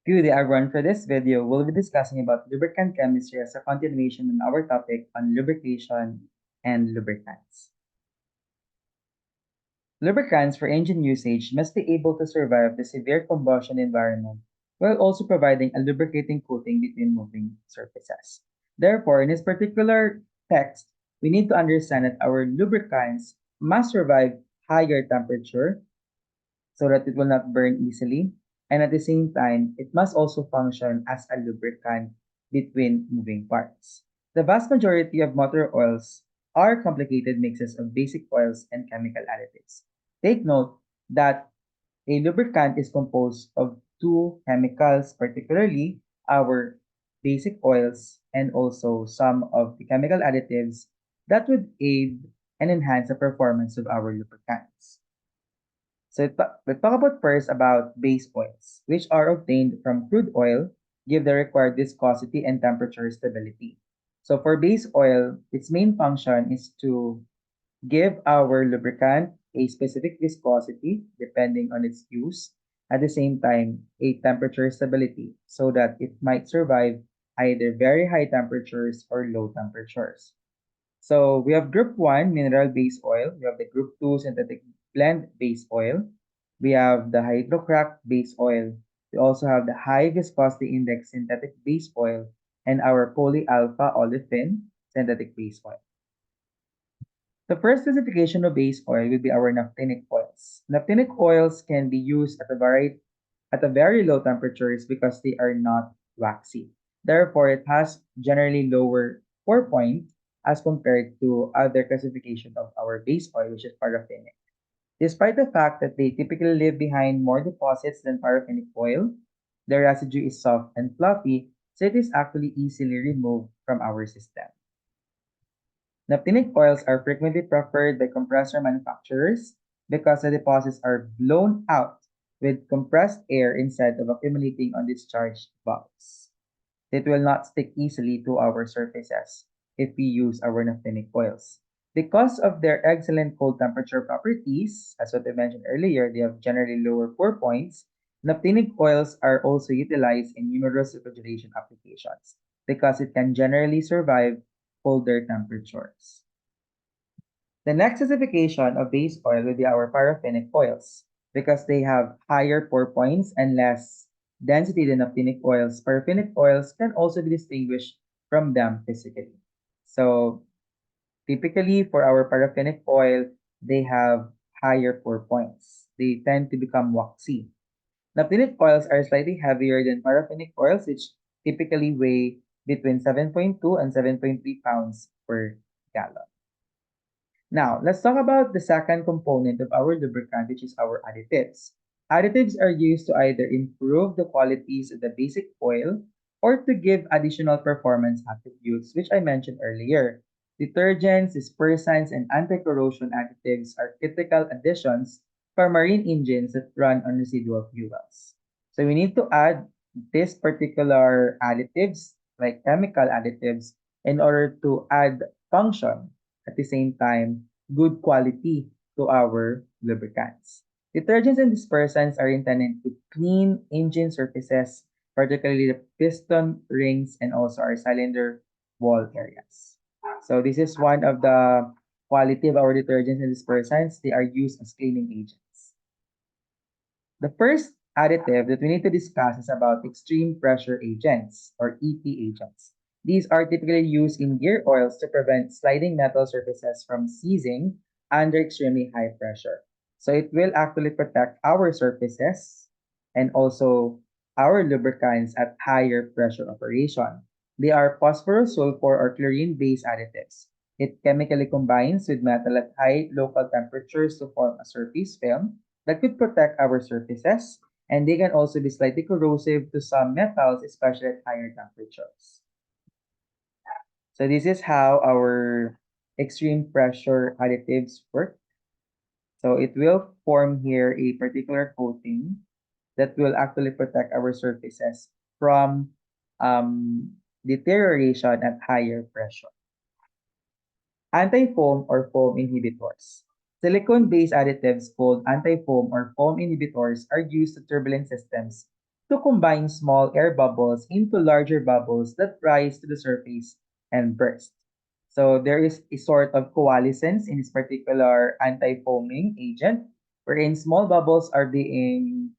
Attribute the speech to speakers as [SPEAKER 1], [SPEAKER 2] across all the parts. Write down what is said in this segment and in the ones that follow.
[SPEAKER 1] Good day everyone. For this video, we'll be discussing about lubricant chemistry as a continuation on our topic on lubrication and lubricants. Lubricants for engine usage must be able to survive the severe combustion environment while also providing a lubricating coating between moving surfaces. Therefore, in this particular text, we need to understand that our lubricants must survive higher temperature so that it will not burn easily. And at the same time, it must also function as a lubricant between moving parts. The vast majority of motor oils are complicated mixes of basic oils and chemical additives. Take note that a lubricant is composed of two chemicals, particularly our basic oils and also some of the chemical additives that would aid and enhance the performance of our lubricants. So let's talk about first about base oils, which are obtained from crude oil, give the required viscosity and temperature stability. So for base oil, its main function is to give our lubricant a specific viscosity depending on its use, at the same time a temperature stability so that it might survive either very high temperatures or low temperatures. So we have group 1 mineral base oil, we have the group 2 synthetic blend base oil, we have the hydrocrack base oil, we also have the high viscosity index synthetic base oil, and our polyalpha olefin synthetic base oil. The first classification of base oil will be our naphthenic oils. Naphthenic oils can be used at a very low temperatures because they are not waxy. Therefore, it has generally lower pour point as compared to other classification of our base oil, which is paraffinic. Despite the fact that they typically leave behind more deposits than paraffinic oil, the residue is soft and fluffy, so it is actually easily removed from our system. Naphthenic oils are frequently preferred by compressor manufacturers because the deposits are blown out with compressed air instead of accumulating on discharged valves. It will not stick easily to our surfaces if we use our naphthenic oils. Because of their excellent cold temperature properties, as what I mentioned earlier, they have generally lower pour points. Naphthenic oils are also utilized in numerous refrigeration applications because it can generally survive colder temperatures. The next classification of base oil will be our paraffinic oils. Because they have higher pour points and less density than naphthenic oils, paraffinic oils can also be distinguished from them physically. So typically for our paraffinic oil, they have higher pour points. They tend to become waxy. Naphthenic oils are slightly heavier than paraffinic oils, which typically weigh between 7.2 and 7.3 pounds per gallon. Now, let's talk about the second component of our lubricant, which is our additives. Additives are used to either improve the qualities of the basic oil or to give additional performance attributes, which I mentioned earlier. Detergents, dispersants, and anti-corrosion additives are critical additions for marine engines that run on residual fuels. So we need to add this particular additives, like chemical additives, in order to add function at the same time good quality to our lubricants. Detergents and dispersants are intended to clean engine surfaces, particularly the piston rings and also our cylinder wall areas. So this is one of the quality of our detergents and dispersants. They are used as cleaning agents. The first additive that we need to discuss is about extreme pressure agents or EP agents. These are typically used in gear oils to prevent sliding metal surfaces from seizing under extremely high pressure. So it will actually protect our surfaces and also our lubricants at higher pressure operation. They are phosphorus, sulfur, or chlorine-based additives. It chemically combines with metal at high local temperatures to form a surface film that could protect our surfaces, and they can also be slightly corrosive to some metals, especially at higher temperatures. So this is how our extreme pressure additives work. So it will form here a particular coating that will actually protect our surfaces from deterioration at higher pressure. Anti-foam or foam inhibitors. Silicone-based additives called anti-foam or foam inhibitors are used to turbulent systems to combine small air bubbles into larger bubbles that rise to the surface and burst. So there is a sort of coalescence in this particular anti-foaming agent, wherein small bubbles are being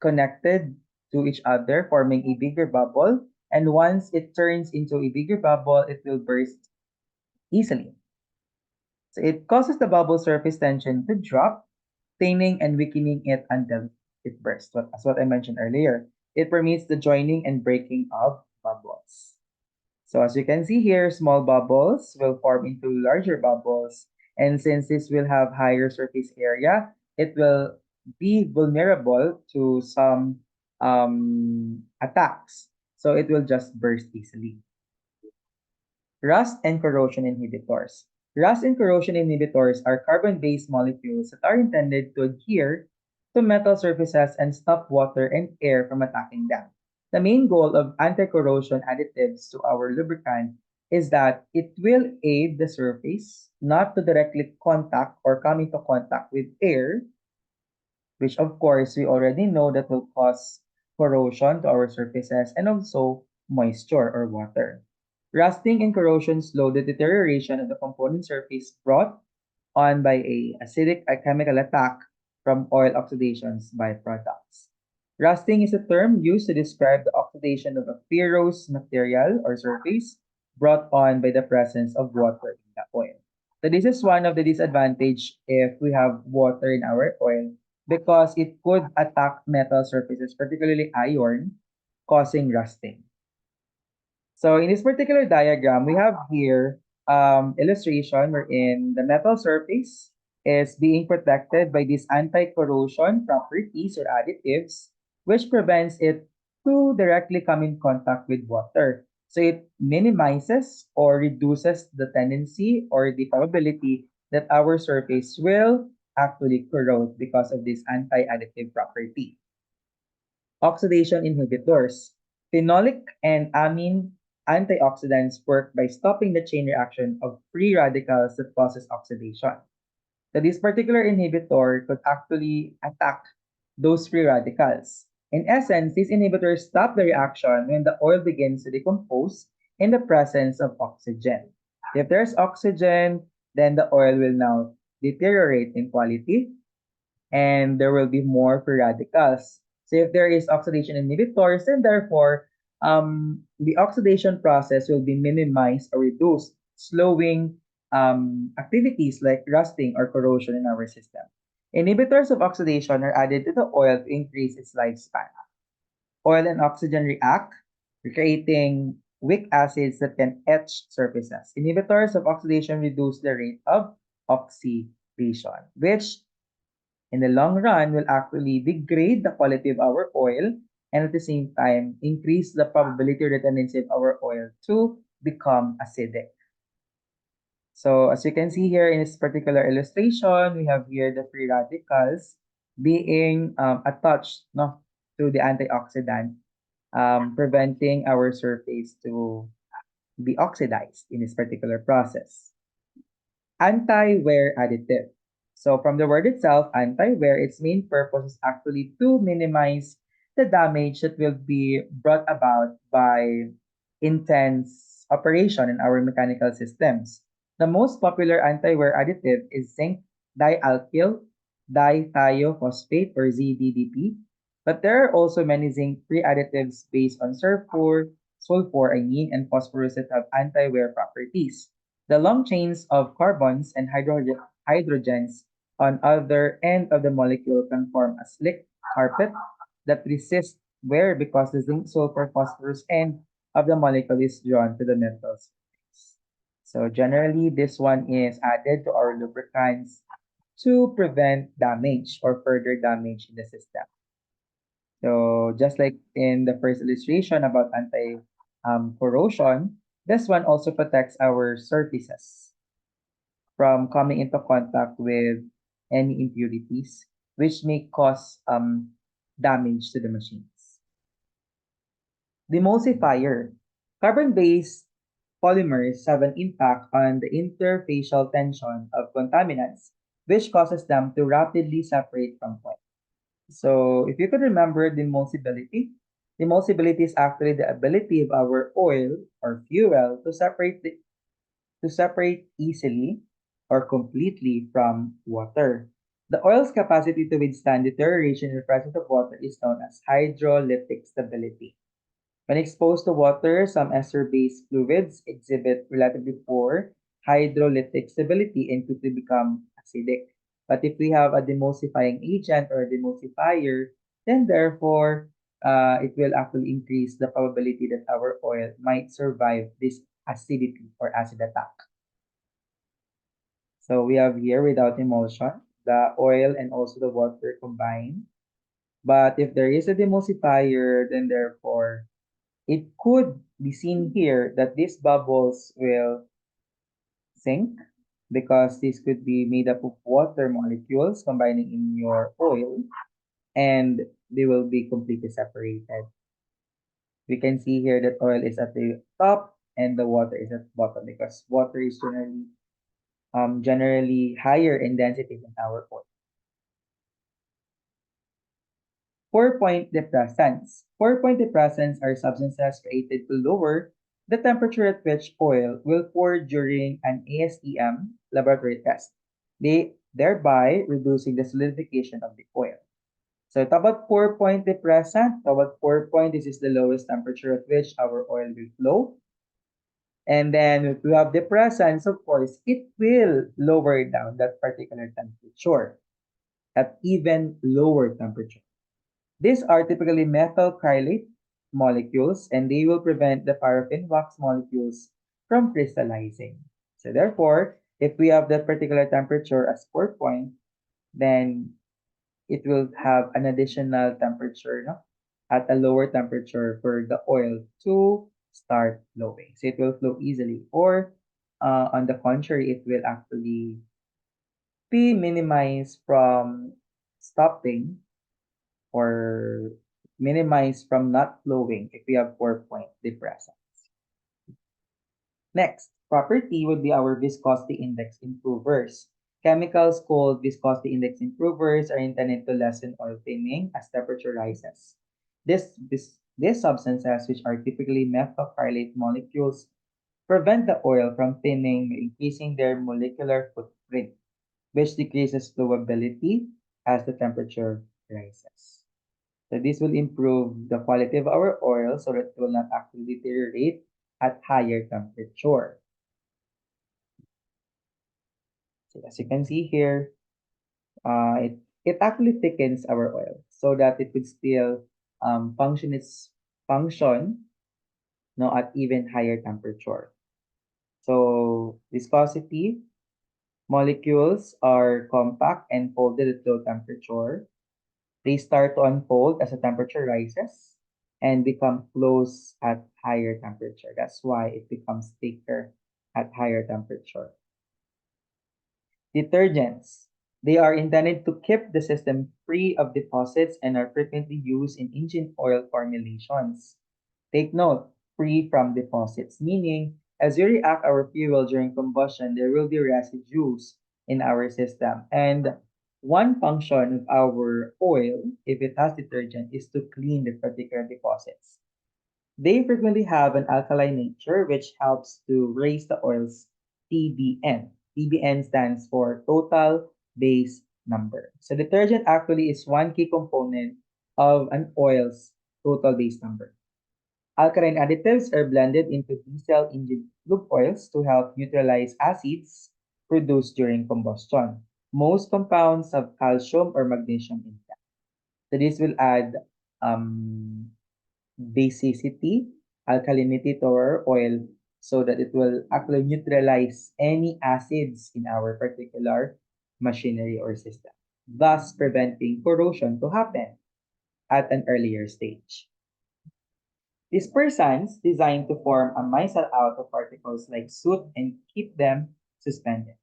[SPEAKER 1] connected to each other, forming a bigger bubble. And once it turns into a bigger bubble, it will burst easily. So it causes the bubble surface tension to drop, staining and weakening it until it bursts. As what I mentioned earlier, it permits the joining and breaking of bubbles. So as you can see here, small bubbles will form into larger bubbles. And since this will have higher surface area, it will be vulnerable to some attacks. So it will just burst easily. Rust and corrosion inhibitors. Rust and corrosion inhibitors are carbon-based molecules that are intended to adhere to metal surfaces and stop water and air from attacking them. The main goal of anti-corrosion additives to our lubricant is that it will aid the surface not to directly contact or come into contact with air, which of course we already know that will cause corrosion to our surfaces and also moisture or water. Rusting and corrosion slow the deterioration of the component surface brought on by a acidic chemical attack from oil oxidation's byproducts. Rusting is a term used to describe the oxidation of a ferrous material or surface brought on by the presence of water in the oil. So this is one of the disadvantage if we have water in our oil because it could attack metal surfaces, particularly iron, causing rusting. So in this particular diagram, we have here illustration wherein the metal surface is being protected by these anti-corrosion properties or additives, which prevents it to directly come in contact with water. So it minimizes or reduces the tendency or the probability that our surface will actually corrode because of this anti-additive property. Oxidation inhibitors. Phenolic and amine antioxidants work by stopping the chain reaction of free radicals that causes oxidation. So this particular inhibitor could actually attack those free radicals. In essence, these inhibitors stop the reaction when the oil begins to decompose in the presence of oxygen. If there's oxygen, then the oil will now deteriorate in quality and there will be more free radicals. So if there is oxidation inhibitors, then therefore the oxidation process will be minimized or reduced, slowing activities like rusting or corrosion in our system. Inhibitors of oxidation are added to the oil to increase its lifespan. Oil and oxygen react, creating weak acids that can etch surfaces. Inhibitors of oxidation reduce the rate of oxidation, which in the long run will actually degrade the quality of our oil and at the same time increase the probability or the tendency of our oil to become acidic. So as you can see here in this particular illustration, we have here the free radicals being attached no, to the antioxidant, preventing our surface to be oxidized in this particular process. Anti-wear additive. So from the word itself, anti-wear, its main purpose is actually to minimize the damage that will be brought about by intense operation in our mechanical systems. The most popular anti-wear additive is zinc dialkyl dithiiophosphate or ZDDP, but there are also many zinc-free additives based on sulfur, and phosphorus that have anti-wear properties. The long chains of carbons and hydrogens on other end of the molecule can form a slick carpet that resists wear because the zinc sulfur phosphorus end of the molecule is drawn to the metal surface. So generally, this one is added to our lubricants to prevent damage or further damage in the system. So just like in the first illustration about anti corrosion, this one also protects our surfaces from coming into contact with any impurities, which may cause damage to the machines. Demulsifier. Carbon-based polymers have an impact on the interfacial tension of contaminants, which causes them to rapidly separate from oil. So if you could remember the emulsibility, Emulsibility is actually the ability of our oil or fuel to separate easily or completely from water. The oil's capacity to withstand deterioration in the presence of water is known as hydrolytic stability. When exposed to water, some ester-based fluids exhibit relatively poor hydrolytic stability and quickly become acidic. But if we have a demulsifying agent or a demulsifier, then therefore it will actually increase the probability that our oil might survive this acidity or acid attack. So we have here without emulsion, the oil and also the water combined. But if there is a demulsifier, then therefore it could be seen here that these bubbles will sink because this could be made up of water molecules combining in your oil and they will be completely separated. We can see here that oil is at the top and the water is at the bottom because water is generally higher in density than our oil. 4-point depressants. 4-point depressants are substances created to lower the temperature at which oil will pour during an ASTM laboratory test, thereby reducing the solidification of the oil. So talk about 4-point depressant. Talk about 4-point. This is the lowest temperature at which our oil will flow. And then if we have depressants, of course, it will lower down that particular temperature at even lower temperature. These are typically methyl crylate molecules and they will prevent the paraffin wax molecules from crystallizing. So therefore, if we have that particular temperature as 4-point, then it will have an additional temperature, no? At a lower temperature for the oil to start flowing. So it will flow easily. Or on the contrary, it will actually be minimized from stopping or minimize from not flowing if we have 4-point depressants. Next, property would be our viscosity index improvers. Chemicals called viscosity index improvers are intended to lessen oil thinning as temperature rises. These substances, which are typically methacrylate molecules, prevent the oil from thinning by increasing their molecular footprint, which decreases flowability as the temperature rises. So this will improve the quality of our oil so that it will not actually deteriorate at higher temperature. So as you can see here, it actually thickens our oil so that it would still function its function no, at even higher temperature. So viscosity molecules are compact and folded at low temperature. They start to unfold as the temperature rises and become close at higher temperature. That's why it becomes thicker at higher temperature. Detergents. They are intended to keep the system free of deposits and are frequently used in engine oil formulations. Take note, free from deposits, meaning as we react our fuel during combustion, there will be residues in our system. And one function of our oil, if it has detergent, is to clean the particular deposits. They frequently have an alkaline nature, which helps to raise the oil's TBN. TBN stands for total base number. So detergent actually is one key component of an oil's total base number. Alkaline additives are blended into diesel engine lube oils to help neutralize acids produced during combustion. Most compounds have calcium or magnesium in them. So this will add um, basicity, alkalinity to our oil so that it will actually neutralize any acids in our particular machinery or system, thus preventing corrosion to happen at an earlier stage. Dispersants designed to form a micelle out of particles like soot and keep them suspended.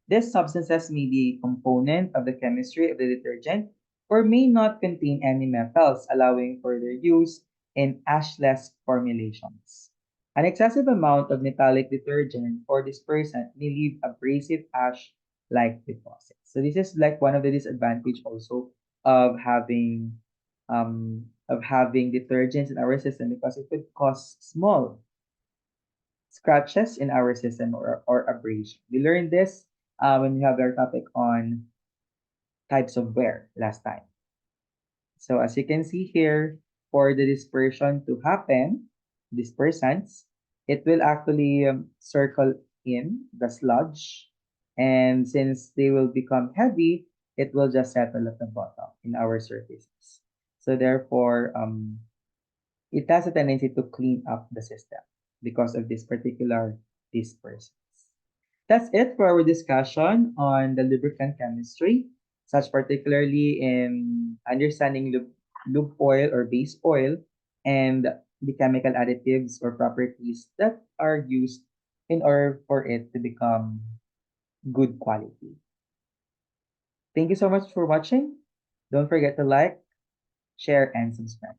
[SPEAKER 1] These substances may be a component of the chemistry of the detergent or may not contain any metals, allowing for their use in ashless formulations. An excessive amount of metallic detergent or dispersant may leave abrasive ash-like deposits. So this is like one of the disadvantages also of having of having detergents in our system because it could cause small scratches in our system or abrasion. We learned this when we have our topic on types of wear last time. So as you can see here, for the dispersion to happen, dispersants, it will actually circle in the sludge. And since they will become heavy, it will just settle at the bottom in our surfaces. So therefore, it has a tendency to clean up the system because of this particular dispersants. That's it for our discussion on the lubricant chemistry, such particularly in understanding lube oil or base oil and the chemical additives or properties that are used in order for it to become good quality. Thank you so much for watching. Don't forget to like, share, and subscribe.